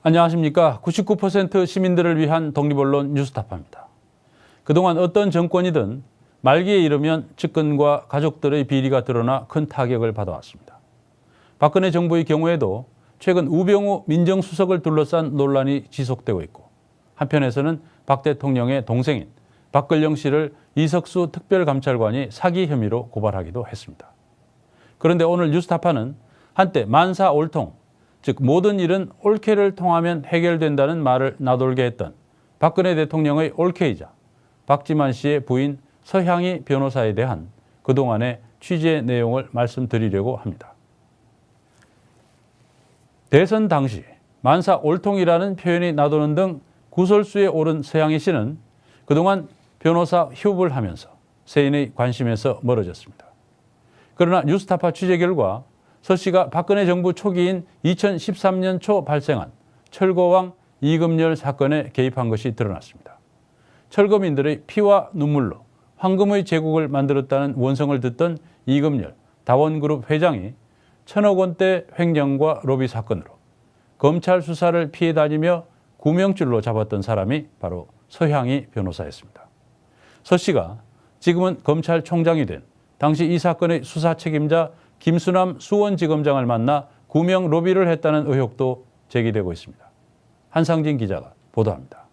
안녕하십니까. 99% 시민들을 위한 독립언론 뉴스타파입니다. 그동안 어떤 정권이든 말기에 이르면 측근과 가족들의 비리가 드러나 큰 타격을 받아왔습니다. 박근혜 정부의 경우에도 최근 우병우 민정수석을 둘러싼 논란이 지속되고 있고, 한편에서는 박 대통령의 동생인 박근령 씨를 이석수 특별감찰관이 사기 혐의로 고발하기도 했습니다. 그런데 오늘 뉴스타파는 한때 만사 올통, 즉 모든 일은 옳게를 통하면 해결된다는 말을 나돌게 했던 박근혜 대통령의 올케이자 박지만 씨의 부인 서향희 변호사에 대한 그동안의 취재 내용을 말씀드리려고 합니다. 대선 당시 만사 올통이라는 표현이 나도는 등 구설수에 오른 서향희 씨는 그동안 변호사 휴업을 하면서 세인의 관심에서 멀어졌습니다. 그러나 뉴스타파 취재 결과 서 씨가 박근혜 정부 초기인 2013년 초 발생한 철거왕 이금열 사건에 개입한 것이 드러났습니다. 철거민들의 피와 눈물로 황금의 제국을 만들었다는 원성을 듣던 이금열 다원그룹 회장이 1,000억 원대 횡령과 로비 사건으로 검찰 수사를 피해 다니며 구명줄로 잡았던 사람이 바로 서향희 변호사였습니다. 서 씨가 지금은 검찰총장이 된 당시 이 사건의 수사 책임자 김수남 수원지검장을 만나 구명 로비를 했다는 의혹도 제기되고 있습니다. 한상진 기자가 보도합니다.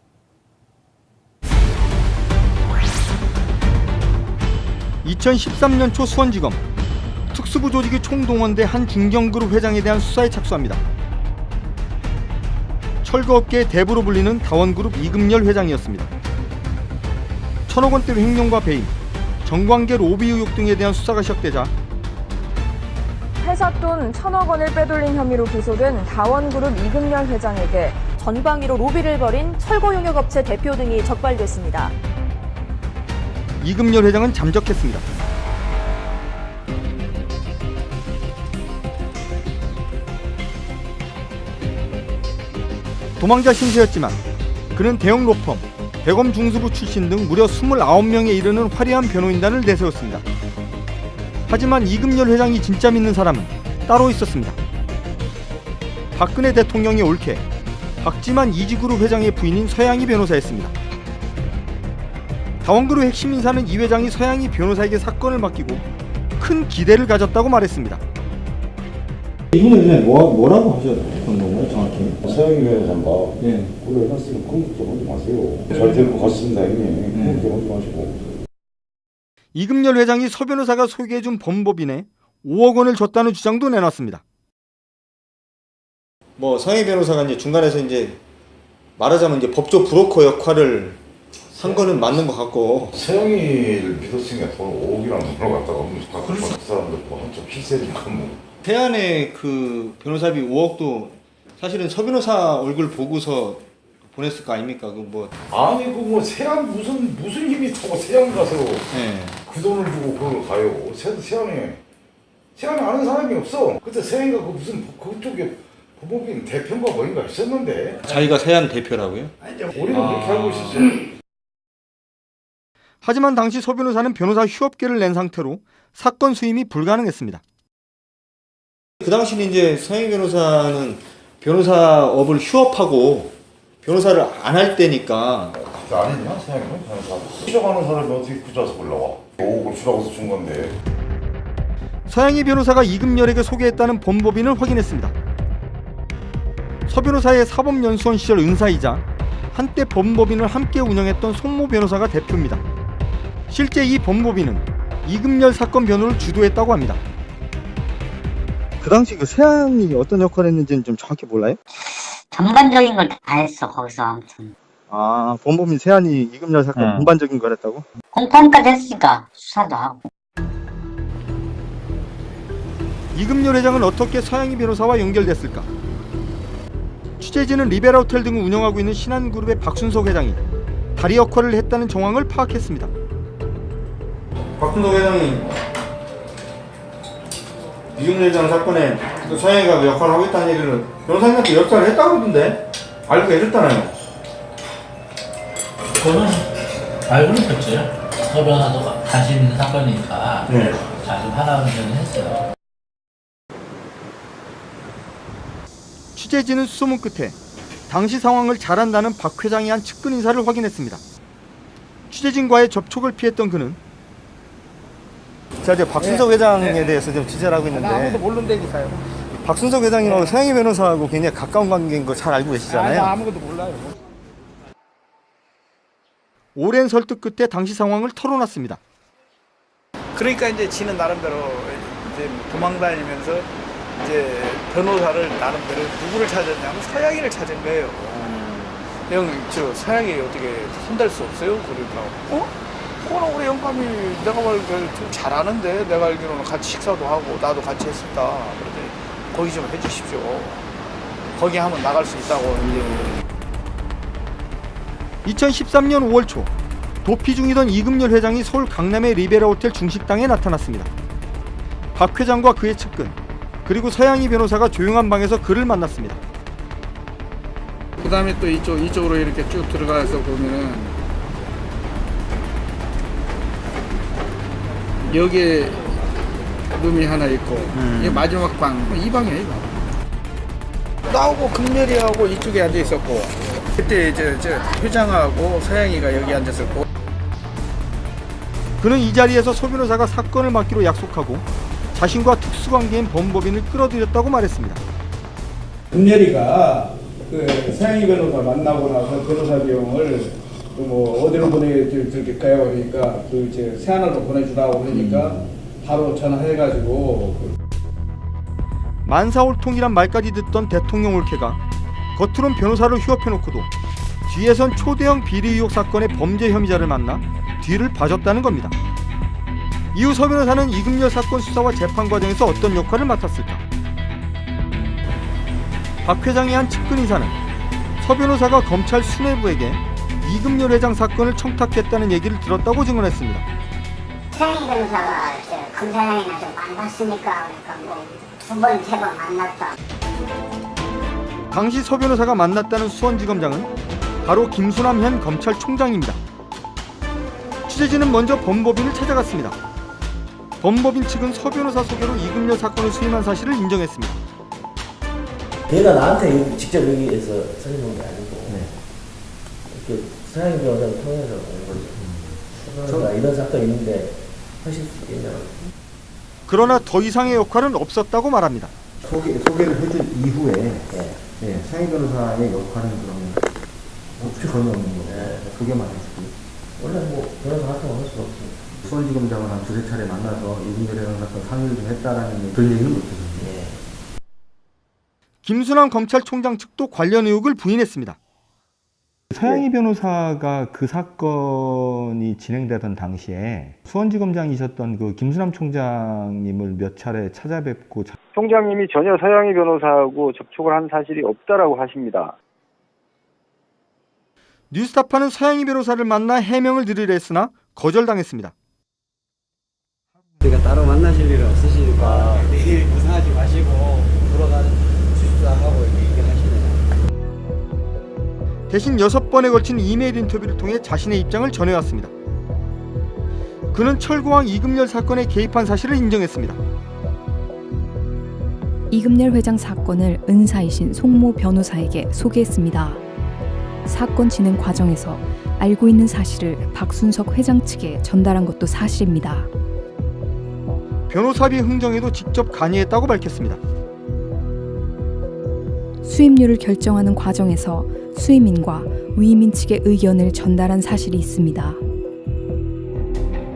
(2013년) 초 수원지검 특수부 조직이 총동원돼 한 중견그룹 회장에 대한 수사에 착수합니다. 철거업계의 대부로 불리는 다원그룹 이금열 회장이었습니다. 1,000억 원대 횡령과 배임, 정관계 로비 의혹 등에 대한 수사가 시작되자 회사 돈 1,000억 원을 빼돌린 혐의로 기소된 다원그룹 이금열 회장에게 전방위로 로비를 벌인 철거용역업체 대표 등이 적발됐습니다. 이금열 회장은 잠적했습니다. 도망자 신세였지만 그는 대형 로펌, 대검 중수부 출신 등 무려 29명에 이르는 화려한 변호인단을 내세웠습니다. 하지만 이금열 회장이 진짜 믿는 사람은 따로 있었습니다. 박근혜 대통령의 올케, 박지만 이지그룹 회장의 부인인 서향희 변호사였습니다. 다원그룹 핵심 인사는 이 회장이 서향희 변호사에게 사건을 맡기고 큰 기대를 가졌다고 말했습니다. 이분은 그냥 뭐라고 하셨던 건가요, 정확히? 서영희 변호사가 네. 그걸 해놨으니까 그런 걱정 하지 마세요. 잘 될 것 같습니다, 형님. 그런 걱정 하지 마시고. 이금열 회장이 서 변호사가 소개해준 범법인에 5억 원을 줬다는 주장도 내놨습니다. 서영희 변호사가 이제 중간에서 이제 말하자면 이제 법조 브로커 역할을 한 거는 맞는 것 같고. 서영희를 믿었으니까 돈 5억이라는 걸 갖다가 그 사람들 한쪽 필세니까 뭐. 태안의 그 변호사비 5억도 사실은 서 변호사 얼굴 보고서 보냈을 거 아닙니까? 아니 세안 무슨 힘이 있다고 세안 가서 네. 그 돈을 주고 그걸 가요. 세안에 아는 사람이 없어. 그때 세안이가 무슨 그쪽에 법무부인 대표인가 뭐인가 있었는데. 자기가 세안 대표라고요? 아니 우리는 그렇게 알고 있었어요. 하지만 당시 서 변호사는 변호사 휴업계를 낸 상태로 사건 수임이 불가능했습니다. 그 당시는 이제 서영희 변호사는 변호사업을 휴업하고 변호사를 안 할 때니까. 아니냐 세안이는 변호사. 추적하는 사람이 어떻게 그 자서 올라와? 5억을 주라고 준 건데. 서향희 변호사가 이금열에게 소개했다는 범법인을 확인했습니다. 서 변호사의 사법연수원 시절 은사이자 한때 범법인을 함께 운영했던 송모 변호사가 대표입니다. 실제 이 범법인은 이금열 사건 변호를 주도했다고 합니다. 그 당시 그 세안이 어떤 역할을 했는지는 좀 정확히 몰라요? 전반적인 걸 다 했어 거기서. 아무튼 범법인 세안이 이금열 사건 전반적인 걸 했다고? 공판까지 했으니까 수사도 하고. 이금열 회장은 어떻게 서향희 변호사와 연결됐을까? 취재진은 리베라 호텔 등을 운영하고 있는 신한그룹의 박순석 회장이 다리 역할을 했다는 정황을 파악했습니다. 박순석 회장이 이금열 회장 사건에 서향희가 역할을 하고 있다는 얘기를 변호사님한테 역할을 했다고 하던데 알고 계셨잖아요. 그거는 알고는 있었죠. 서 변호사도 관심 있는 사건이니까 잘 좀 하라는 얘기는 했어요. 취재진은 수소문 끝에 당시 상황을 잘 안다는 박 회장이 한 측근 인사를 확인했습니다. 취재진과의 접촉을 피했던 그는 자, 이제 박순석 회장에 대해서 좀 취재를 하고 있는데 아무도 모르는 기사요. 박순석 회장님하고 서양희 변호사하고 굉장히 가까운 관계인 거 잘 알고 계시잖아요. 아무것도 몰라요. 오랜 설득 끝에 당시 상황을 털어놨습니다. 그러니까 이제 지는 나름대로 이제 도망다니면서 이제 변호사를 나름대로 누구를 찾았냐면 서양이를 찾은 거예요. 형, 저 서양이 어떻게 손댈 수 없어요? 그러니까 그거는 우리 영감이 내가 말좀 잘하는데 내가 알기로는 같이 식사도 하고 나도 같이 했었다. 그랬더니 거기 좀 해주십시오. 거기 하면 나갈 수 있다고 이제. 2013년 5월 초 도피 중이던 이금열 회장이 서울 강남의 리베라 호텔 중식당에 나타났습니다. 박 회장과 그의 측근 그리고 서양희 변호사가 조용한 방에서 그를 만났습니다. 그 다음에 또 이쪽으로 이렇게 쭉 들어가서 보면은 여기에 룸이 하나 있고 이게 마지막 방, 이 방이에요. 이 방. 나하고 금열이하고 이쪽에 앉아 있었고 그때 이제 회장하고 서양이가 여기 앉았었고. 그는 이 자리에서 서 변호사가 사건을 맡기로 약속하고 자신과 특수관계인 범법인을 끌어들였다고 말했습니다. 금열이가 그 서양희 변호사 만나고 나서 변호사 비용을 뭐 어디로 보내줄까요? 그러니까 그 이제 세안으로 보내주라고 그러니까 바로 전화해가지고 만사올통이란 말까지 듣던 대통령 올케가 겉으론 변호사를 휴업해놓고도 뒤에선 초대형 비리 의혹 사건의 범죄 혐의자를 만나 뒤를 봐줬다는 겁니다. 이후 서 변호사는 이금열 사건 수사와 재판 과정에서 어떤 역할을 맡았을까? 박 회장의 한 측근 인사는 서 변호사가 검찰 수뇌부에게 이금열 회장 사건을 청탁했다는 얘기를 들었다고 증언했습니다. 서양희 변호사가 검사장이나 좀 만났으니까 그러니까 뭐 두 번, 세 번 만났다. 당시 서 변호사가 만났다는 수원지검장은 바로 김수남 현 검찰총장입니다. 취재진은 먼저 범법인을 찾아갔습니다. 범법인 측은 서 변호사 소개로 이금열 사건을 수임한 사실을 인정했습니다. 내가 나한테 직접 여기에서 설명한 게 아니고 이렇게 서양희 변호사를 통해서 온 거죠. 변호사가 이런 사건이 있는데 하실 수 있겠냐. 그러나 더 이상의 역할은 없었다고 말합니다. 소개를 해준 이후에 서양희 변호사의 역할은 그러면 전혀 없는 거예요. 그게 말이지. 원래 뭐 변호사 활동을 할 수가 없습니다. 수원지검장을 한 두세 차례 만나서 이금열 회장 사건 상의를 좀 했다라는 그런 얘기는 못했어요. 김수남 검찰총장 측도 관련 의혹을 부인했습니다. 서양희 변호사가 그 사건이 진행되던 당시에 수원지검장이셨던 그 김수남 총장님을 몇 차례 찾아뵙고 총장님이 전혀 서양희 변호사하고 접촉을 한 사실이 없다라고 하십니다. 뉴스타파는 서양희 변호사를 만나 해명을 드리려 했으나 거절당했습니다. 그러니까 따로 만나실 일은 없으시니까 내일 무상하지 마시고 돌아가는 주십사하고 이렇게 얘기하시네요. 대신 6번에 걸친 이메일 인터뷰를 통해 자신의 입장을 전해왔습니다. 그는 철고왕 이금열 사건에 개입한 사실을 인정했습니다. 이금열 회장 사건을 은사이신 송모 변호사에게 소개했습니다. 사건 진행 과정에서 알고 있는 사실을 박순석 회장 측에 전달한 것도 사실입니다. 변호사비 흥정에도 직접 관여했다고 밝혔습니다. 수임료를 결정하는 과정에서 수임인과 위임인 측의 의견을 전달한 사실이 있습니다.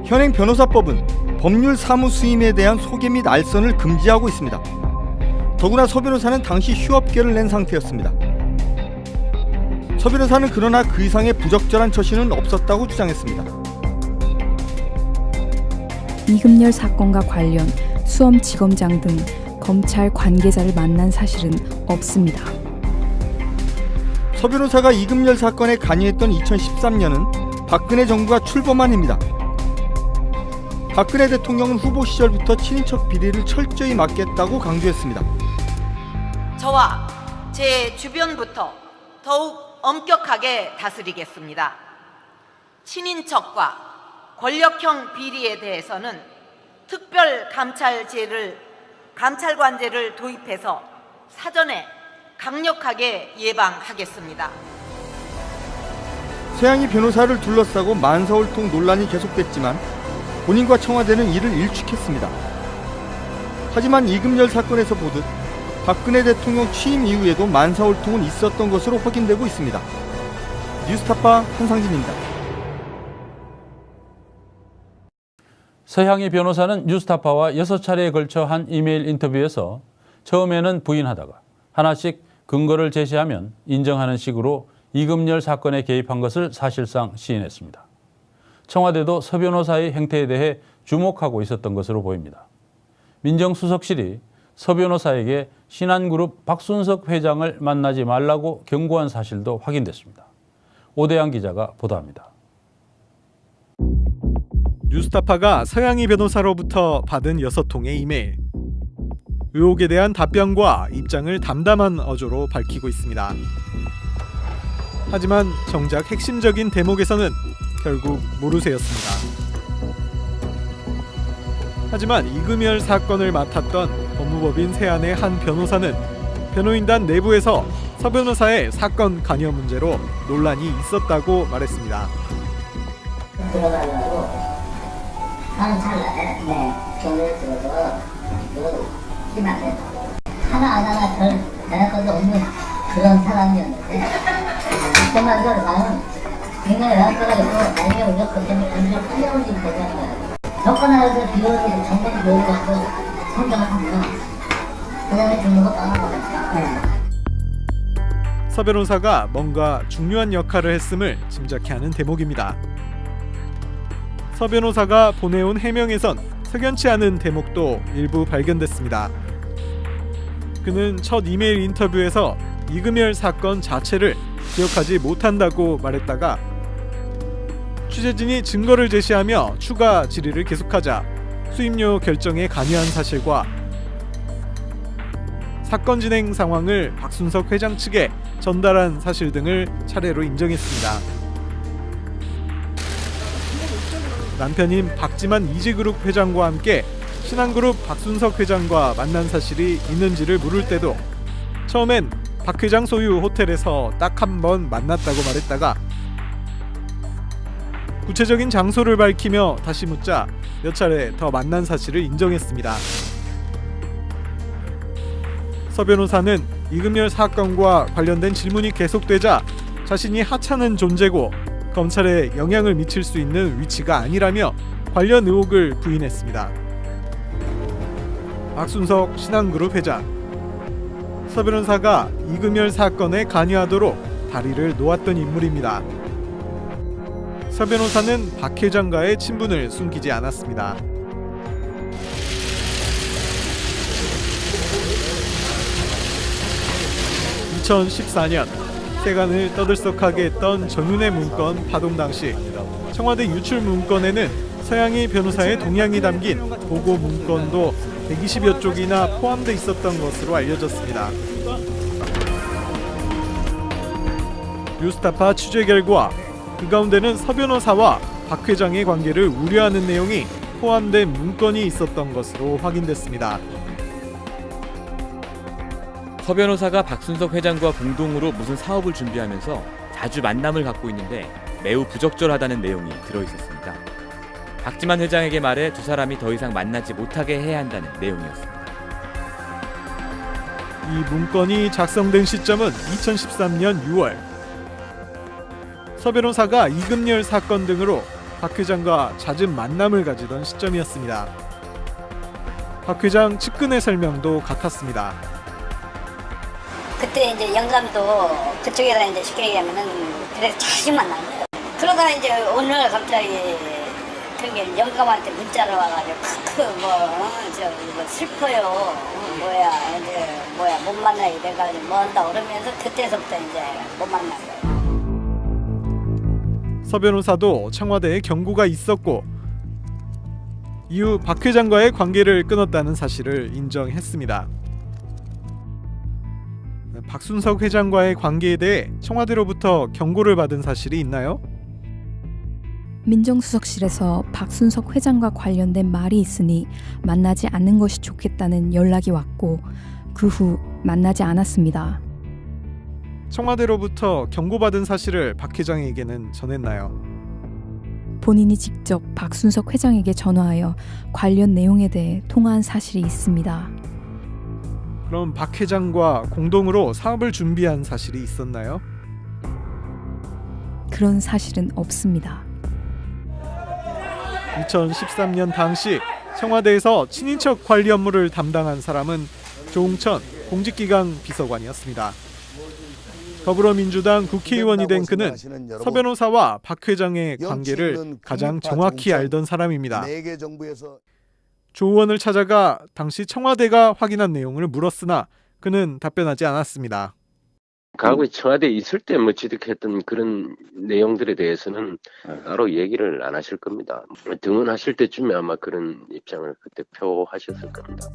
현행 변호사법은 법률 사무 수임에 대한 소개 및 알선을 금지하고 있습니다. 더구나 서 변호사는 당시 휴업계를 낸 상태였습니다. 서 변호사는 그러나 그 이상의 부적절한 처신은 없었다고 주장했습니다. 이금열 사건과 관련 수원지검장 등 검찰 관계자를 만난 사실은 없습니다. 서 변호사가 이금열 사건에 관여했던 2013년은 박근혜 정부가 출범한 해입니다. 박근혜 대통령은 후보 시절부터 친인척 비리를 철저히 막겠다고 강조했습니다. 저와 제 주변부터 더욱 엄격하게 다스리겠습니다. 친인척과 권력형 비리에 대해서는 특별감찰관제를 도입해서 사전에 강력하게 예방하겠습니다. 서양희 변호사를 둘러싸고 만사홀통 논란이 계속됐지만 본인과 청와대는 이를 일축했습니다. 하지만 이금열 사건에서 보듯 박근혜 대통령 취임 이후에도 만사홀통은 있었던 것으로 확인되고 있습니다. 뉴스타파 한상진입니다. 서향희 변호사는 뉴스타파와 6차례에 걸쳐 한 이메일 인터뷰에서 처음에는 부인하다가 하나씩 근거를 제시하면 인정하는 식으로 이금열 사건에 개입한 것을 사실상 시인했습니다. 청와대도 서 변호사의 행태에 대해 주목하고 있었던 것으로 보입니다. 민정수석실이 서 변호사에게 신한그룹 박순석 회장을 만나지 말라고 경고한 사실도 확인됐습니다. 오대양 기자가 보도합니다. 뉴스타파가 서향희 변호사로부터 받은 6통의 이메일. 의혹에 대한 답변과 입장을 담담한 어조로 밝히고 있습니다. 하지만 정작 핵심적인 대목에서는 결국 모르쇠였습니다. 하지만 이금열 사건을 맡았던 법무법인 세안의 한 변호사는 변호인단 내부에서 서 변호사의 사건 관여 문제로 논란이 있었다고 말했습니다. 들어가려고 하는 찰나에 경로에 들어서 이거 힘 안 된다고 하나하나 별 대할 것도 없는 그런 사람이었는데 정말 나는 굉장히 나한테가 있고 나중에 우리가 그 때문에 굉장히 풀려온 일이 되는 거야. 여건하에서 비용을 정보를 모으고 선정을 하면 그 다음에 중국을 떠나버렸어. 서 변호사가 뭔가 중요한 역할을 했음을 짐작케 하는 대목입니다. 서 변호사가 보내온 해명에선 석연치 않은 대목도 일부 발견됐습니다. 그는 첫 이메일 인터뷰에서 이금열 사건 자체를 기억하지 못한다고 말했다가 취재진이 증거를 제시하며 추가 질의를 계속하자 수임료 결정에 관여한 사실과 사건 진행 상황을 박순석 회장 측에 전달한 사실 등을 차례로 인정했습니다. 남편인 박지만 이지그룹 회장과 함께 신한그룹 박순석 회장과 만난 사실이 있는지를 물을 때도 처음엔 박 회장 소유 호텔에서 딱 한 번 만났다고 말했다가 구체적인 장소를 밝히며 다시 묻자 몇 차례 더 만난 사실을 인정했습니다. 서 변호사는 이금열 사건과 관련된 질문이 계속되자 자신이 하찮은 존재고 검찰에 영향을 미칠 수 있는 위치가 아니라며 관련 의혹을 부인했습니다. 박순석 신한그룹 회장, 서 변호사가 이금열 사건에 관여하도록 다리를 놓았던 인물입니다. 서 변호사는 박 회장과의 친분을 숨기지 않았습니다. (2014년) 세간을 떠들썩하게 했던 전윤회 문건 파동 당시 청와대 유출 문건에는 서향희 변호사의 동향이 담긴 보고 문건도 120여 쪽이나 포함돼 있었던 것으로 알려졌습니다. 뉴스타파 취재 결과 그 가운데는 서 변호사와 박 회장의 관계를 우려하는 내용이 포함된 문건이 있었던 것으로 확인됐습니다. 서 변호사가 박순석 회장과 공동으로 무슨 사업을 준비하면서 자주 만남을 갖고 있는데 매우 부적절하다는 내용이 들어있었습니다. 박지만 회장에게 말해 두 사람이 더 이상 만나지 못하게 해야 한다는 내용이었습니다. 이 문건이 작성된 시점은 2013년 6월. 서 변호사가 이금열 사건 등으로 박 회장과 잦은 만남을 가지던 시점이었습니다. 박 회장 측근의 설명도 같았습니다. 그때 이제 영감도 그쪽에다 이제 쉽게 얘기하면은 그래서 자주 만난 거예요. 그러다가 이제 오늘 갑자기 그게 영감한테 문자로 와가지고 뭐 슬퍼요. 이제 못 만나게 돼가지고 뭐 한다 그러면서 그때서부터 이제 못 만난 거예요. 서 변호사도 청와대에 경고가 있었고 이후 박 회장과의 관계를 끊었다는 사실을 인정했습니다. 박순석 회장과의 관계에 대해 청와대로부터 경고를 받은 사실이 있나요? 민정수석실에서 박순석 회장과 관련된 말이 있으니 만나지 않는 것이 좋겠다는 연락이 왔고 그 후 만나지 않았습니다. 청와대로부터 경고받은 사실을 박 회장에게는 전했나요? 본인이 직접 박순석 회장에게 전화하여 관련 내용에 대해 통화한 사실이 있습니다. 그럼 박 회장과 공동으로 사업을 준비한 사실이 있었나요? 그런 사실은 없습니다. 2013년 당시 청와대에서 친인척 관리 업무를 담당한 사람은 조응천 공직기강 비서관이었습니다. 더불어민주당 국회의원이 된 그는 서 변호사와 박 회장의 관계를 가장 정확히 알던 사람입니다. 조 의원을 찾아가 당시 청와대가 확인한 내용을 물었으나 그는 답변하지 않았습니다. 과거에 청와대에 있을 때 뭐 취득했던 그런 내용들에 대해서는 따로 얘기를 안 하실 겁니다. 등원하실 때쯤에 아마 그런 입장을 그때 표하셨을 겁니다.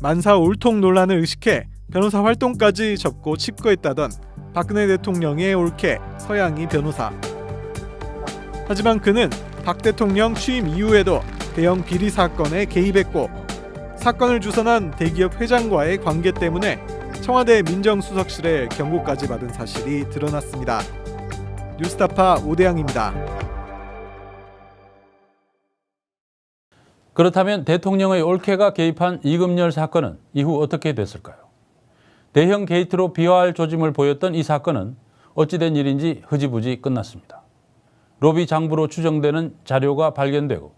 만사 올통 논란을 의식해 변호사 활동까지 접고 칩거했다던 박근혜 대통령의 올케 서양희 변호사. 하지만 그는 박 대통령 취임 이후에도 대형 비리 사건에 개입했고 사건을 주선한 대기업 회장과의 관계 때문에 청와대 민정수석실의 경고까지 받은 사실이 드러났습니다. 뉴스타파 오대양입니다. 그렇다면 대통령의 올케가 개입한 이금열 사건은 이후 어떻게 됐을까요? 대형 게이트로 비화할 조짐을 보였던 이 사건은 어찌된 일인지 흐지부지 끝났습니다. 로비 장부로 추정되는 자료가 발견되고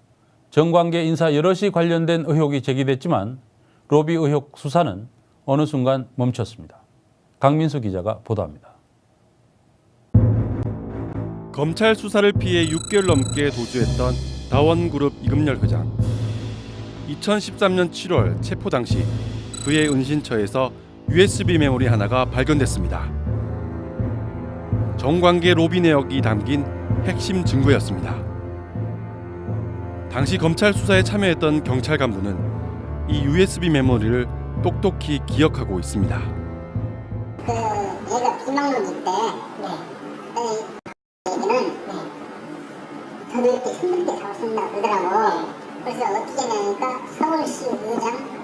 정관계 인사 여럿이 관련된 의혹이 제기됐지만 로비 의혹 수사는 어느 순간 멈췄습니다. 강민수 기자가 보도합니다. 검찰 수사를 피해 6개월 넘게 도주했던 다원그룹 이금열 회장. 2013년 7월 체포 당시 그의 은신처에서 USB 메모리 하나가 발견됐습니다. 정관계 로비 내역이 담긴 핵심 증거였습니다. 당시 검찰 수사에 참여했던 경찰 간부는 이 USB 메모리를 똑똑히 기억하고 있습니다. 얘가 비망록일 때 얘기는 저도 이렇게 힘들게 잡았습니다 그러더라고. 그래서 어떻게 하냐니까 서울시 의장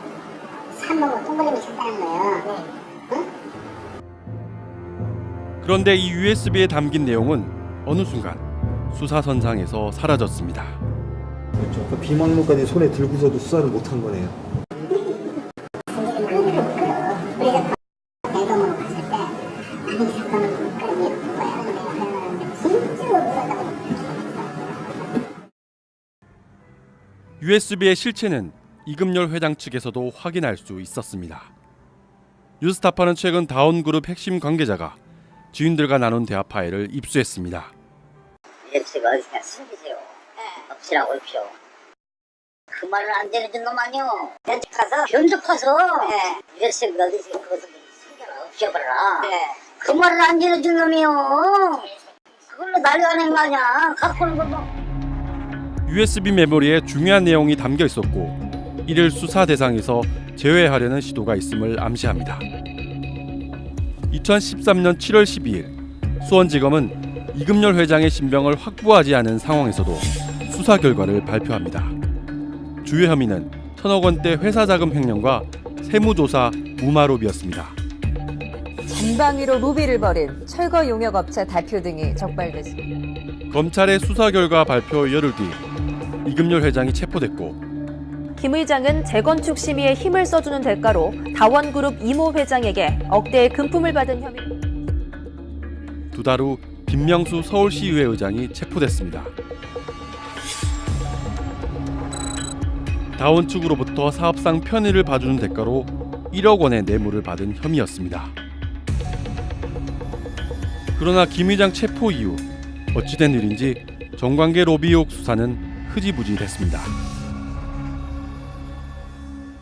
3호고 동그라미 쳤다는 거예요. 응? 그런데 이 USB에 담긴 내용은 어느 순간 수사선상에서 사라졌습니다. 그렇죠. 그 비망록까지 손에 들고서도 수사를 못한 거네요. USB의 실체는 이금열 회장 측에서도 확인할 수 있었습니다. 뉴스타파는 최근 다원그룹 핵심 관계자가 지인들과 나눈 대화 파일을 입수했습니다. USB가 어디서 숨기세요. 없으라고 옳죠. 그 말을 안 들어준 놈 아니오. 변직해서 USB가 어디서 그것을 숨겨라 없애버려라. 그 말을 안 들어준 놈이요. 그걸로 난리가 낸 거 아니야. 갖고 오는 거 뭐. USB 메모리에 중요한 내용이 담겨 있었고 이를 수사 대상에서 제외하려는 시도가 있음을 암시합니다. 2013년 7월 12일 수원지검은 이금열 회장의 신병을 확보하지 않은 상황에서도 수사 결과를 발표합니다. 주요 혐의는 1,000억 원대 회사 자금 횡령과 세무조사 무마 로비였습니다. 전방위로 로비를 벌인 철거 용역업체 대표 등이 적발됐습니다. 검찰의 수사 결과 발표 열흘 뒤 이금열 회장이 체포됐고 김 의장은 재건축 심의에 힘을 써주는 대가로 다원그룹 이모 회장에게 억대의 금품을 받은 혐의. 두 달 후 김명수 서울시의회 의장이 체포됐습니다. 다원 측으로부터 사업상 편의를 봐주는 대가로 1억 원의 뇌물을 받은 혐의였습니다. 그러나 김 의장 체포 이후 어찌된 일인지 정관계 로비 의혹 수사는 흐지부지 됐습니다.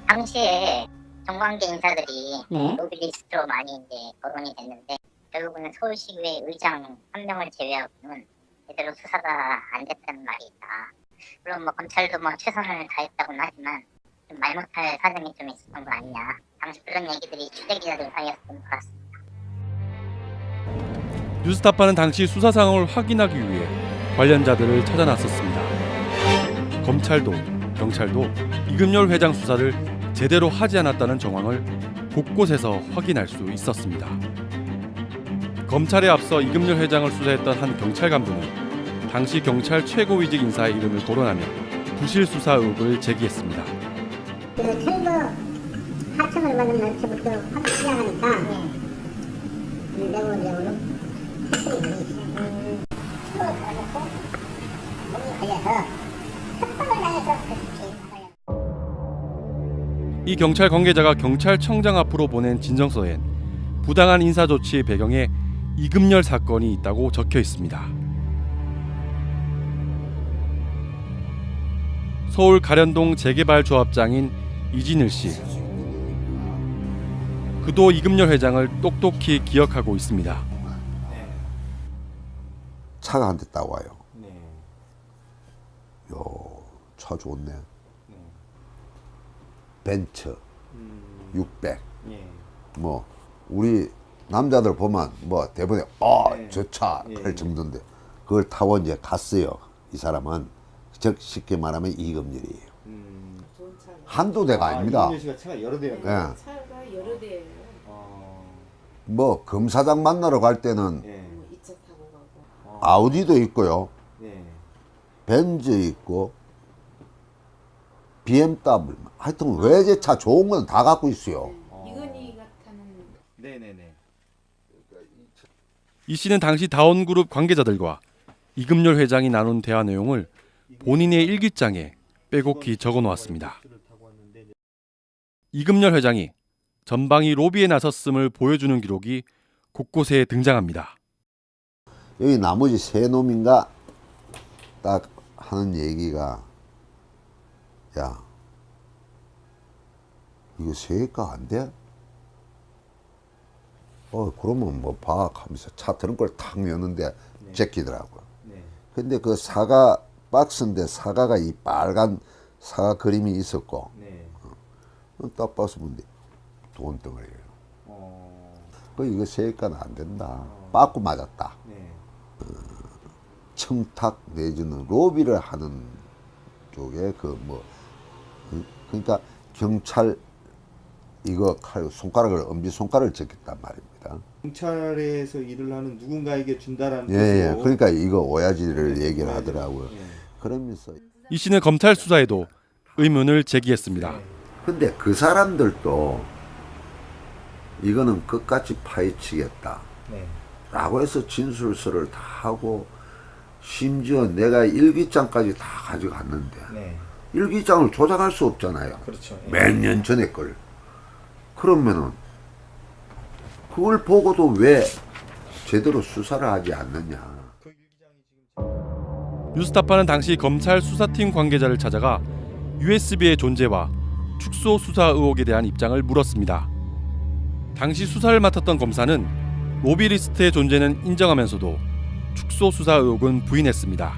당시에 정관계 인사들이 로비 리스트로 많이 이제 거론이 됐는데 결국은 서울시의회 의장 한 명을 제외하고는 제대로 수사가 안 됐다는 말이 있다. 물론 뭐 검찰도 뭐 최선을 다했다고는 하지만 좀 말 못할 사정이 좀 있었던 거 아니냐. 당시 그런 얘기들이 취재 기자들 사이에서 좀 돌았습니다. 뉴스타파는 당시 수사 상황을 확인하기 위해 관련자들을 찾아 나섰습니다. 검찰도 경찰도 이금열 회장 수사를 제대로 하지 않았다는 정황을 곳곳에서 확인할 수 있었습니다. 검찰에 앞서 이금열 회장을 수사했던 한 경찰 간부는 당시 경찰 최고위직 인사의 이름을 거론하며 부실 수사 의혹을 제기했습니다. 그래서 철거 하청을 받은 날부터 확 시작하니까 내부적으로 이 경찰 관계자가 경찰청장 앞으로 보낸 진정서엔 부당한 인사 조치의 배경에 이금열 사건이 있다고 적혀 있습니다. 서울 가련동 재개발 조합장인 이진일 씨. 그도 이금열 회장을 똑똑히 기억하고 있습니다. 차가 한 대 따고 와요. 차 좋네. 벤츠 600. 뭐 우리 남자들 보면 뭐 대부분 저 차 할 정도인데 그걸 타고 이제 갔어요. 이 사람은 즉 쉽게 말하면 이금열이에요. 한두 대가 아닙니다. 이금열 씨가 차가 여러 대예요. 예. 차가 여러 대예요. 뭐 검사장 만나러 갈 때는 아우디도 있고요. 벤츠 있고 BMW 하여튼 외제차 좋은 건 다 갖고 있어요. 이건희가 타는. 네네네. 이 씨는 당시 다원그룹 관계자들과 이금열 회장이 나눈 대화 내용을 본인의 일기장에 빼곡히 적어놓았습니다. 이금열 회장이 전방위 로비에 나섰음을 보여주는 기록이 곳곳에 등장합니다. 여기 나머지 세 놈인가 딱 하는 얘기가 야 이거 세입가 안 돼? 그러면 뭐 봐 하면서 차 트렁크를 탁 여는데 제끼더라고요. 근데 그 사과 박스인데 사과가 이 빨간 사과 그림이 있었고 딱 봐서 뭔데 돈 덩어리예요. 이거 세입가는 안 된다. 빠꾸 맞았다. 청탁 내지는 로비를 하는 쪽에 그러니까 경찰 이거 칼 손가락을 엄지손가락을 적겠단 말입니다. 경찰에서 일을 하는 누군가에게 준다라는 예, 그러니까 이거 오야지를 얘기를 하더라고요. 그러면서 이 씨는 검찰 수사에도 의문을 제기했습니다. 근데 그 사람들도 이거는 끝까지 파헤치겠다 라고 해서 진술서를 다 하고 심지어 내가 일기장까지 다 가져갔는데 일기장을 조작할 수 없잖아요. 그렇죠. 몇 년 전에 걸. 그러면은 그걸 보고도 왜 제대로 수사를 하지 않느냐. 뉴스타파는 당시 검찰 수사팀 관계자를 찾아가 USB의 존재와 축소 수사 의혹에 대한 입장을 물었습니다. 당시 수사를 맡았던 검사는 로비 리스트의 존재는 인정하면서도 축소 수사 의혹은 부인했습니다.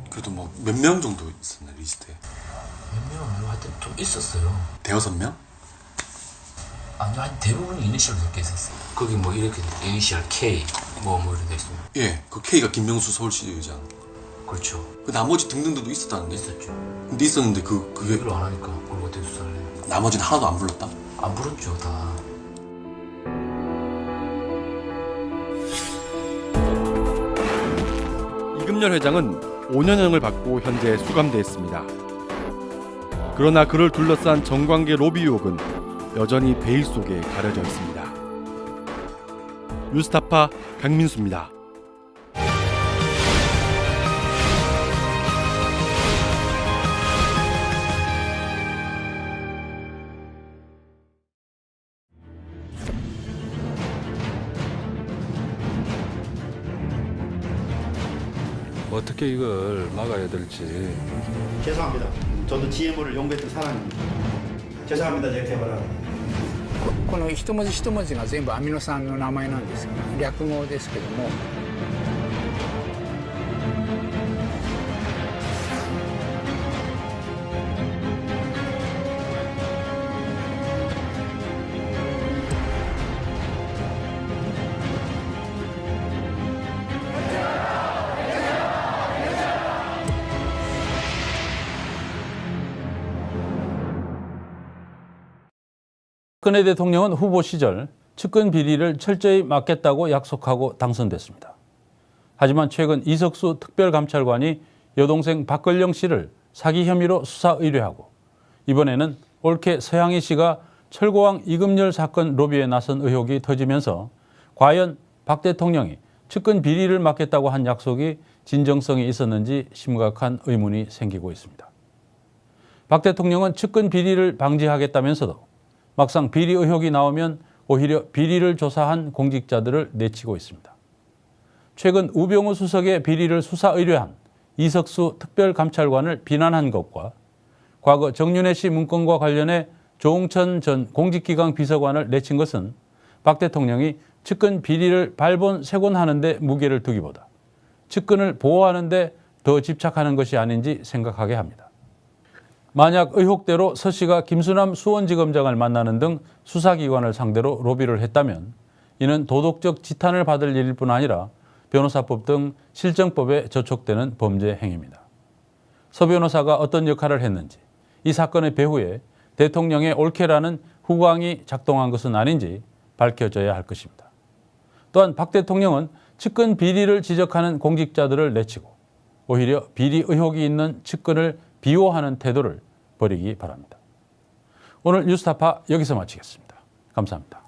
그래도 뭐 몇 명 정도 있었나 리스트에? 몇 명은 하여튼 좀 있었어요. 대여섯 명? 아니 대부분이 이니셜로 적혀 있었어요. 거기 뭐 이렇게 이니셜 K 뭐 이렇게 돼 있습니다. 예, 그 K가 김명수 서울시 의장. 그렇죠. 그 나머지 등등들도 있었다는데? 있었죠. 근데 있었는데 그게 얘기를 안 하니까 그걸 어떻게 수사를 해요? 나머지는 하나도 안 불렀다? 안 불렀죠 다. 이금열 회장은 5년형을 받고 현재 수감됐습니다. 그러나 그를 둘러싼 정관계 로비 의혹은 여전히 베일 속에 가려져 있습니다. 뉴스타파 강민수입니다. 어떻게 이걸 막아야 될지. 죄송합니다. 저도 GMO를 연구했던 사람입니다. 죄송합니다. 제가 개발하는. この一文字一文字が全部アミノ酸の名前なんですが、略語ですけども。박근혜 대통령은 후보 시절 측근 비리를 철저히 막겠다고 약속하고 당선됐습니다. 하지만 최근 이석수 특별감찰관이 여동생 박걸영 씨를 사기 혐의로 수사 의뢰하고 이번에는 올케 서양희 씨가 철고왕 이금열 사건 로비에 나선 의혹이 터지면서 과연 박 대통령이 측근 비리를 막겠다고 한 약속이 진정성이 있었는지 심각한 의문이 생기고 있습니다. 박 대통령은 측근 비리를 방지하겠다면서도 막상 비리 의혹이 나오면 오히려 비리를 조사한 공직자들을 내치고 있습니다. 최근 우병우 수석의 비리를 수사 의뢰한 이석수 특별감찰관을 비난한 것과 과거 정윤회 씨 문건과 관련해 조홍천 전 공직기강 비서관을 내친 것은 박 대통령이 측근 비리를 발본색원하는 데 무게를 두기보다 측근을 보호하는 데 더 집착하는 것이 아닌지 생각하게 합니다. 만약 의혹대로 서 씨가 김수남 수원지검장을 만나는 등 수사기관을 상대로 로비를 했다면 이는 도덕적 지탄을 받을 일일 뿐 아니라 변호사법 등 실정법에 저촉되는 범죄 행위입니다. 서 변호사가 어떤 역할을 했는지 이 사건의 배후에 대통령의 올케라는 후광이 작동한 것은 아닌지 밝혀져야 할 것입니다. 또한 박 대통령은 측근 비리를 지적하는 공직자들을 내치고 오히려 비리 의혹이 있는 측근을 비호하는 태도를 버리기 바랍니다. 오늘 뉴스타파 여기서 마치겠습니다. 감사합니다.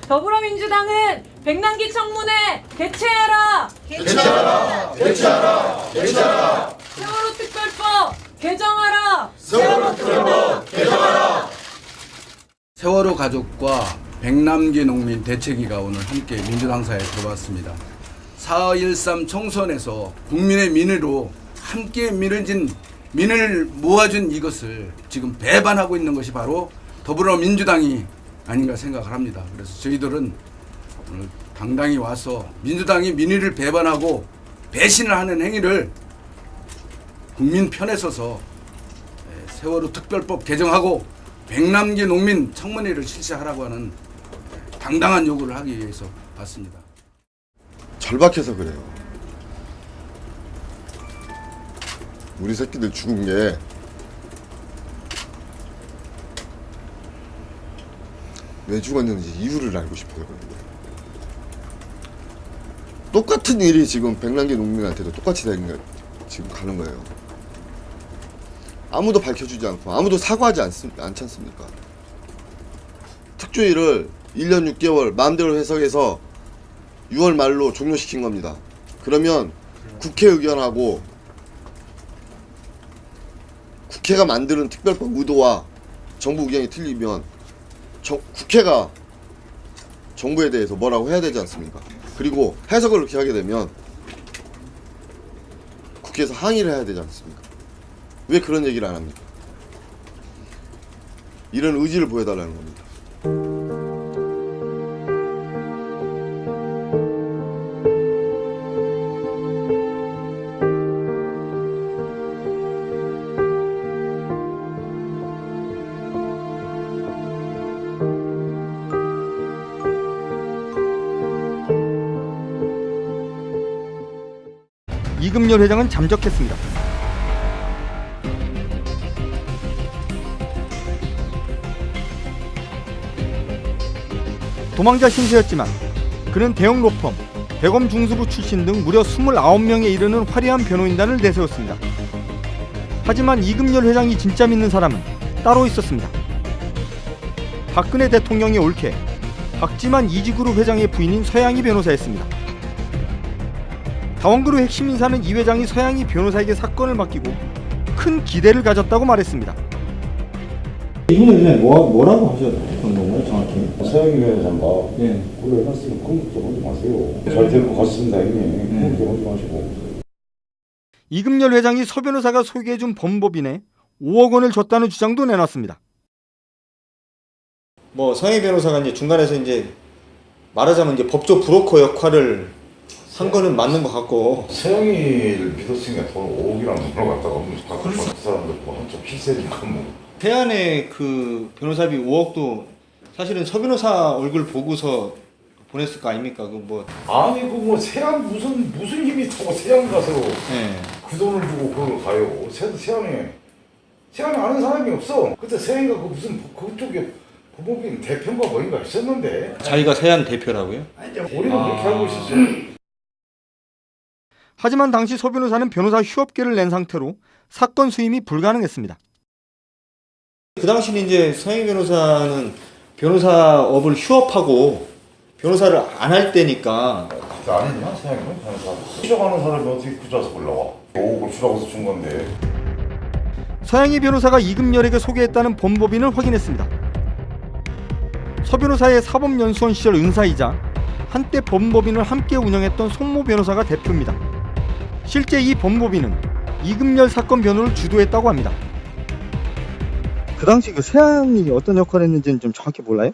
더불어민주당은 백남기 청문회 개최하라! 개최하라! 개최하라! 개최하라! 세월호 특별법 개정하라! 세월호 특별법 개정하라! 세월호 가족과 백남기 농민 대책위가 오늘 함께 민주당사에 들어왔습니다. 4.13 총선에서 국민의 민의로 함께 민을 모아준 이것을 지금 배반하고 있는 것이 바로 더불어민주당이 아닌가 생각을 합니다. 그래서 저희들은 오늘 당당히 와서 민주당이 민의를 배반하고 배신을 하는 행위를 국민 편에 서서 세월호 특별법 개정하고 백남기 농민 청문회를 실시하라고 하는 당당한 요구를 하기 위해서 왔습니다. 절박해서 그래요. 우리 새끼들 죽은 게 왜 죽었는지 이유를 알고 싶어요. 똑같은 일이 지금 백남기 농민한테도 똑같이 지금 가는 거예요. 아무도 밝혀주지 않고 아무도 사과하지 않지 않습니까? 특조위를 1년 6개월 마음대로 해석해서 6월 말로 종료시킨 겁니다. 그러면 국회 의견하고 국회가 만드는 특별법 의도와 정부 의견이 틀리면 국회가 정부에 대해서 뭐라고 해야 되지 않습니까? 그리고 해석을 그렇게 하게 되면 국회에서 항의를 해야 되지 않습니까? 왜 그런 얘기를 안 합니까? 이런 의지를 보여달라는 겁니다. 이금열 회장은 잠적했습니다. 도망자 신세였지만 그는 대형 로펌, 대검 중수부 출신 등 무려 29명에 이르는 화려한 변호인단을 내세웠습니다. 하지만 이금열 회장이 진짜 믿는 사람은 따로 있었습니다. 박근혜 대통령의 올케, 박지만 이지그룹 회장의 부인인 서양희 변호사였습니다. 다원그룹 핵심 인사는 이 회장이 서양희 변호사에게 사건을 맡기고 큰 기대를 가졌다고 말했습니다. 이분은 그냥 뭐라고 하셨나요? 방법을 정확히? 서양희 변호사가 그걸 해놨으면 공격적 하지 마세요. 잘 될 것 같습니다 형님. 공격적 하지 마시고. 이금열 회장이 서 변호사가 소개해준 법무법인에 5억 원을 줬다는 주장도 내놨습니다. 서양희 변호사가 이제 중간에서 이제 말하자면 이제 법조 브로커 역할을 한 거는 맞는 것 같고. 서양희를 믿었으니까 돈 5억이라는 돈을 갖다가 그 사람들 좀 필세니까 태안의 그 변호사비 5억도 사실은 서 변호사 얼굴 보고서 보냈을 거 아닙니까? 그 뭐 아니 그 뭐 세안 무슨 힘이 있다고 세안 가서 네. 그 돈을 주고 그걸 가요. 세안에 아는 사람이 없어. 그때 세안이가 그 무슨 그쪽에 법무부인 대표인가 뭐인가 있었는데. 자기가 세안 대표라고요? 우리는 그렇게 알고 있었어요. 하지만 당시 서 변호사는 변호사 휴업계를 낸 상태로 사건 수임이 불가능했습니다. 그 당시는 이제 서영희 변호사는 변호사업을 휴업하고 변호사를 안 할 때니까. 안 했냐 서영이는 변호사. 추적하는 사람이 어떻게 구자서 올라와? 5억을 주라고 준 건데. 서영희 변호사가 이금열에게 소개했다는 범법인을 확인했습니다. 서 변호사의 사법연수원 시절 은사이자 한때 범법인을 함께 운영했던 송모 변호사가 대표입니다. 실제 이 범법인은 이금열 사건 변호를 주도했다고 합니다. 그 당시 그 세안이 어떤 역할을 했는지는 좀 정확히 몰라요?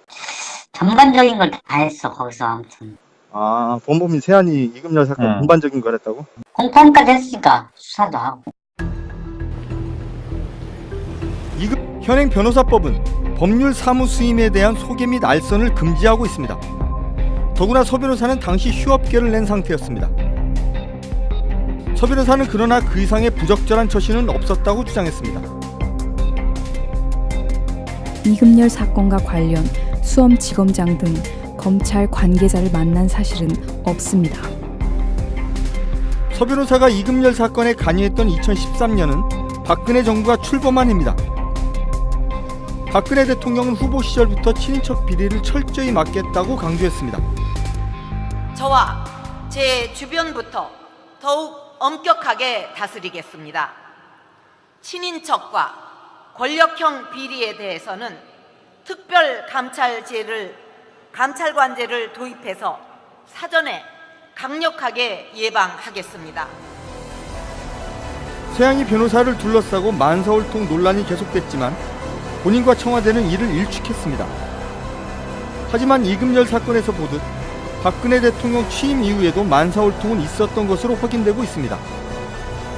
전반적인 걸 다 했어 거기서 아무튼. 아, 범법인 세안이 이금열 사건 전반적인 걸 했다고? 공판까지 했으니까 수사도 하고. 현행 변호사법은 법률 사무 수임에 대한 소개 및 알선을 금지하고 있습니다. 더구나 서 변호사는 당시 휴업계를 낸 상태였습니다. 서 변호사는 그러나 그 이상의 부적절한 처신은 없었다고 주장했습니다. 이금열 사건과 관련 수험지검장 등 검찰 관계자를 만난 사실은 없습니다. 서 변호사가 이금열 사건에 관여했던 2013년은 박근혜 정부가 출범한 해입니다. 박근혜 대통령은 후보 시절부터 친인척 비리를 철저히 막겠다고 강조했습니다. 저와 제 주변부터 더욱 엄격하게 다스리겠습니다. 친인척과 권력형 비리에 대해서는 특별 감찰관제를 도입해서 사전에 강력하게 예방하겠습니다. 서양희 변호사를 둘러싸고 만사홀통 논란이 계속됐지만 본인과 청와대는 이를 일축했습니다. 하지만 이금열 사건에서 보듯 박근혜 대통령 취임 이후에도 만사홀통은 있었던 것으로 확인되고 있습니다.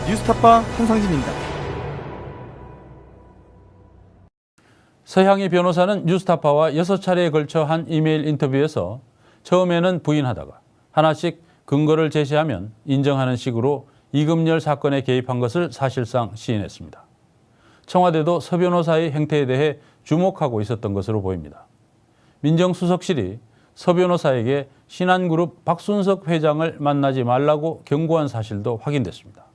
뉴스타파 한상진입니다. 서향희 변호사는 뉴스타파와 6차례에 걸쳐 한 이메일 인터뷰에서 처음에는 부인하다가 하나씩 근거를 제시하면 인정하는 식으로 이금열 사건에 개입한 것을 사실상 시인했습니다. 청와대도 서 변호사의 행태에 대해 주목하고 있었던 것으로 보입니다. 민정수석실이 서 변호사에게 신한그룹 박순석 회장을 만나지 말라고 경고한 사실도 확인됐습니다.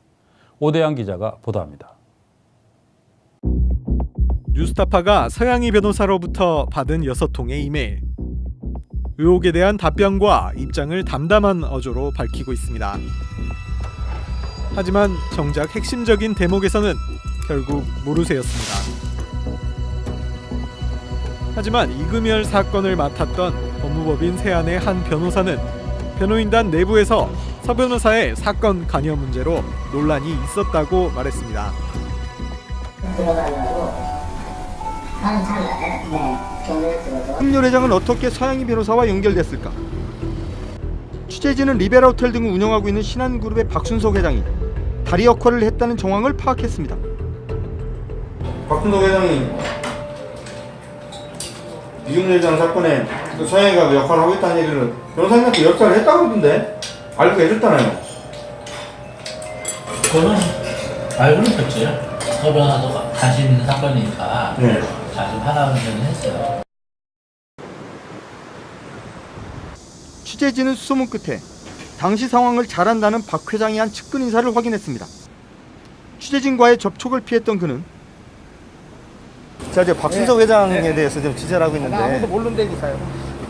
오대양 기자가 보도합니다. 뉴스타파가 서양희 변호사로부터 받은 6통의 이메일. 의혹에 대한 답변과 입장을 담담한 어조로 밝히고 있습니다. 하지만 정작 핵심적인 대목에서는 결국 모르쇠였습니다. 하지만 이금열 사건을 맡았던 법무법인 세안의 한 변호사는 변호인단 내부에서 서 변호사의 사건 관여 문제로 논란이 있었다고 말했습니다. 이금열 회장은 어떻게 서양희 변호사와 연결됐을까? 취재진은 리베라 호텔 등을 운영하고 있는 신한그룹의 박순석 회장이 다리 역할을 했다는 정황을 파악했습니다. 박순석 회장이 이금열 회장 사건에 서양희가 역할을 하고 있다는 얘기를 변호사님한테 역할을 했다고 그러던데 알고 계셨잖아요. 그거는 알고는 있었지. 서 변호사도 관심 있는 사건이니까 자주 하라는 얘기는 했어요. 취재진은 수소문 끝에 당시 상황을 잘 안다는 박 회장이 한 측근 인사를 확인했습니다. 취재진과의 접촉을 피했던 그는 자, 이제 박순석 회장에 대해서 좀 취재를 하고 있는데 아무도 모르는데 기사요.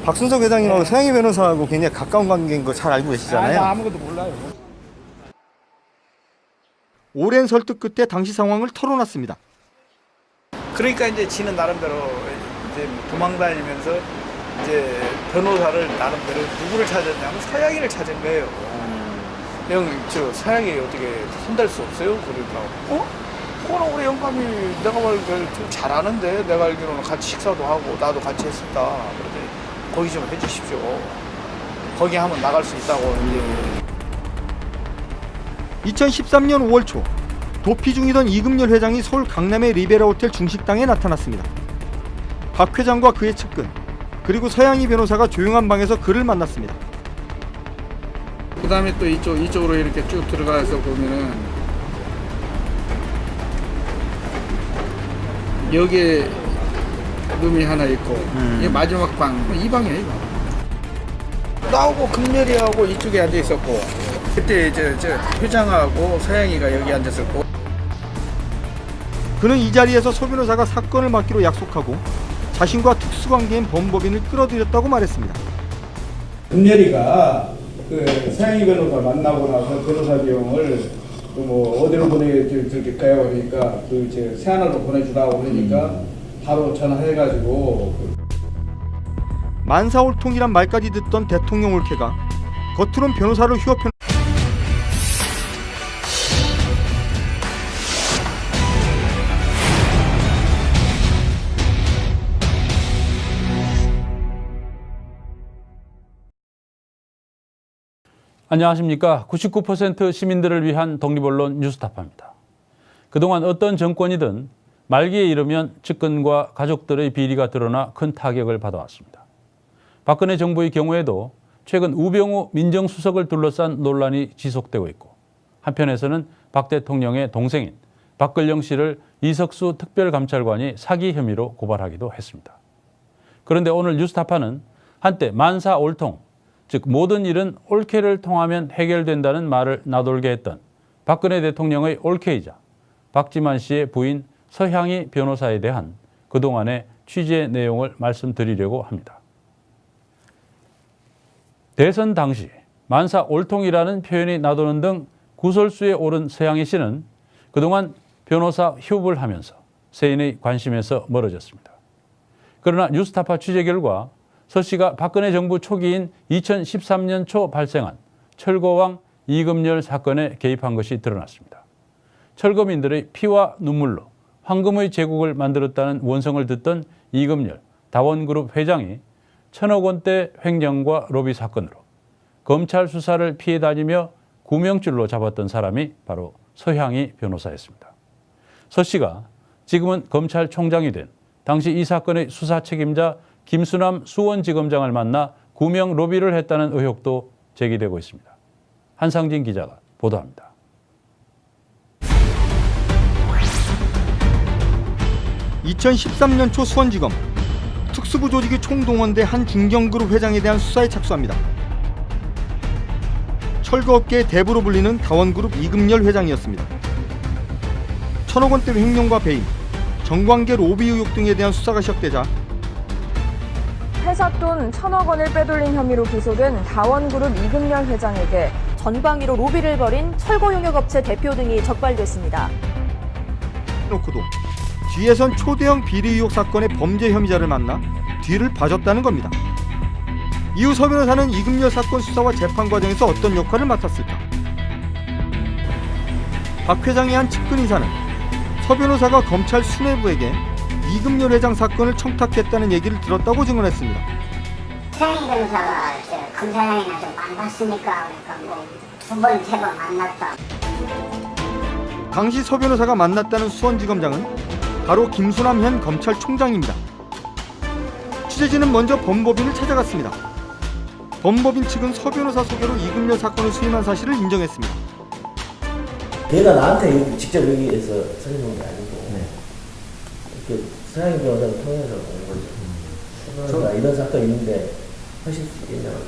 박순석 회장님하고 서양희 변호사하고 굉장히 가까운 관계인 거 잘 알고 계시잖아요. 아무것도 몰라요. 오랜 설득 끝에 당시 상황을 털어놨습니다. 그러니까 이제 지는 나름대로 이제 도망다니면서 이제 변호사를 나름대로 누구를 찾았냐면 서양이를 찾은 거예요. 형, 저 서양이 어떻게 손댈 수 없어요? 그러더라고. 그거는 우리 영감이 내가 말기를 잘하는데 내가 알기로는 같이 식사도 하고 나도 같이 했었다. 그런데 거기 좀 해주십시오. 거기 하면 나갈 수 있다고 이제. 2013년 5월 초 도피 중이던 이금열 회장이 서울 강남의 리베라 호텔 중식당에 나타났습니다. 박 회장과 그의 측근 그리고 서양희 변호사가 조용한 방에서 그를 만났습니다. 그 다음에 또 이쪽으로 이렇게 쭉 들어가서 보면은 여기에 룸이 하나 있고 이게 마지막 방, 이 방이에요. 이 방. 나하고 금열이하고 이쪽에 앉아 있었고 그때 저 회장하고 서양이가 여기 앉았었고. 그는 이 자리에서 서 변호사가 사건을 맡기로 약속하고 자신과 특수관계인 범법인을 끌어들였다고 말했습니다. 금열이가 그 서양이 변호사 만나고 나서 변호사 비용을 뭐 어디로 보내드릴까요? 그러니까 그 세안으로 보내주라고 그러니까 바로 전화해가지고 만사올통이란 말까지 듣던 대통령 올케가 겉으론 변호사를 휴업해 안녕하십니까. 99% 시민들을 위한 독립언론 뉴스타파입니다. 그동안 어떤 정권이든 말기에 이르면 측근과 가족들의 비리가 드러나 큰 타격을 받아왔습니다. 박근혜 정부의 경우에도 최근 우병우 민정수석을 둘러싼 논란이 지속되고 있고, 한편에서는 박 대통령의 동생인 박근령 씨를 이석수 특별감찰관이 사기 혐의로 고발하기도 했습니다. 그런데 오늘 뉴스타파는 한때 만사올통, 즉 모든 일은 올케를 통하면 해결된다는 말을 나돌게 했던 박근혜 대통령의 올케이자 박지만 씨의 부인 서향희 변호사에 대한 그동안의 취재 내용을 말씀드리려고 합니다. 대선 당시 만사올통이라는 표현이 나도는 등 구설수에 오른 서향희 씨는 그동안 변호사 휴업을 하면서 세인의 관심에서 멀어졌습니다. 그러나 뉴스타파 취재 결과 서 씨가 박근혜 정부 초기인 2013년 초 발생한 철거왕 이금열 사건에 개입한 것이 드러났습니다. 철거민들의 피와 눈물로 황금의 제국을 만들었다는 원성을 듣던 이금열 다원그룹 회장이 1,000억 원대 횡령과 로비 사건으로 검찰 수사를 피해 다니며 구명줄로 잡았던 사람이 바로 서향희 변호사였습니다. 서 씨가 지금은 검찰총장이 된 당시 이 사건의 수사 책임자 김수남 수원지검장을 만나 구명 로비를 했다는 의혹도 제기되고 있습니다. 한상진 기자가 보도합니다. (2013년) 초 수원지검 특수부 조직이 총동원돼 한 중견그룹 회장에 대한 수사에 착수합니다. 철거업계의 대부로 불리는 다원그룹 이금열 회장이었습니다. 1,000억 원대 횡령과 배임, 정관계 로비 의혹 등에 대한 수사가 시작되자 회사 돈 1,000억 원을 빼돌린 혐의로 기소된 다원그룹 이금열 회장에게 전방위로 로비를 벌인 철거용역업체 대표 등이 적발됐습니다. 놓고도 뒤에선 초대형 비리 의혹 사건의 범죄 혐의자를 만나 뒤를 봐줬다는 겁니다. 이후 서 변호사는 이금열 사건 수사와 재판 과정에서 어떤 역할을 맡았을까? 박 회장의 한 측근 인사는 서 변호사가 검찰 수뇌부에게 이금열 회장 사건을 청탁했다는 얘기를 들었다고 증언했습니다. 서양희 변호사가 검사장이나 좀 만났으니까 그러니까 뭐 2번, 3번 만났다. 당시 서 변호사가 만났다는 수원지검장은 바로 김수남 현 검찰총장입니다. 취재진은 먼저 범법인을 찾아갔습니다. 범법인 측은 서 변호사 소개로 이금열 사건을 수임한 사실을 인정했습니다. 내가 나한테 직접 여기에서 설명한 게 아니고 이렇게 서양희 변호사를 통해서 온 거죠. 변호사 이런 사건이 있는데 하실 수 있겠냐고.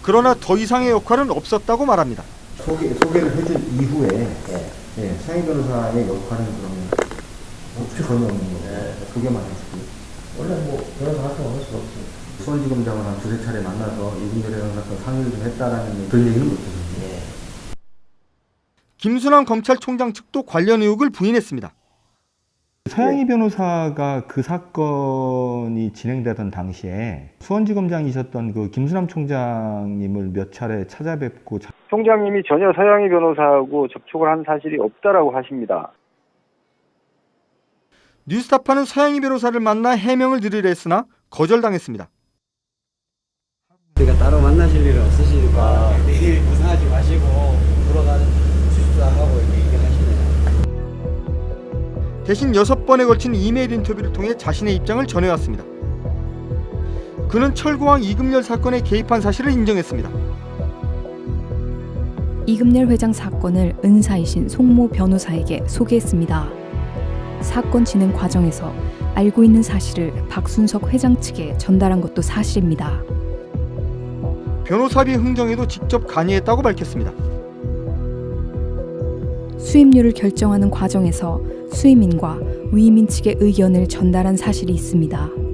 그러나 더 이상의 역할은 없었다고 말합니다. 소개를 해준 이후에 서양희 변호사의 역할은 그러면 없이 전혀 없는 거예요. 소개만 해주고. 원래 뭐 변호사 활동을 할 수가 없어요. 수원지검장을 한 2-3차례 만나서 이금열 회장 사건 상의를 좀 했다라는 그런 얘기는 못했어요. 김수남 검찰총장 측도 관련 의혹을 부인했습니다. 서양희 변호사가 그 사건이 진행되던 당시에 수원지검장이셨던 그 김수남 총장님을 몇 차례 찾아뵙고 총장님이 전혀 서양희 변호사하고 접촉을 한 사실이 없다라고 하십니다. 뉴스타파는 서양희 변호사를 만나 해명을 드리려 했으나 거절당했습니다. 우리가 따로 만나실 일은 없으시니까 내일 고생하지 마시고 돌아가는 수습하고 이렇게 얘기하시네요. 대신 6번에 걸친 이메일 인터뷰를 통해 자신의 입장을 전해왔습니다. 그는 철거왕 이금열 사건에 개입한 사실을 인정했습니다. 이금열 회장 사건을 은사이신 송모 변호사에게 소개했습니다. 사건 진행 과정에서 알고 있는 사실을 박순석 회장 측에 전달한 것도 사실입니다. 변호사비 흥정에도 직접 관여했다고 밝혔습니다. 수임료를 결정하는 과정에서 수임인과 위임인 측의 의견을 전달한 사실이 있습니다.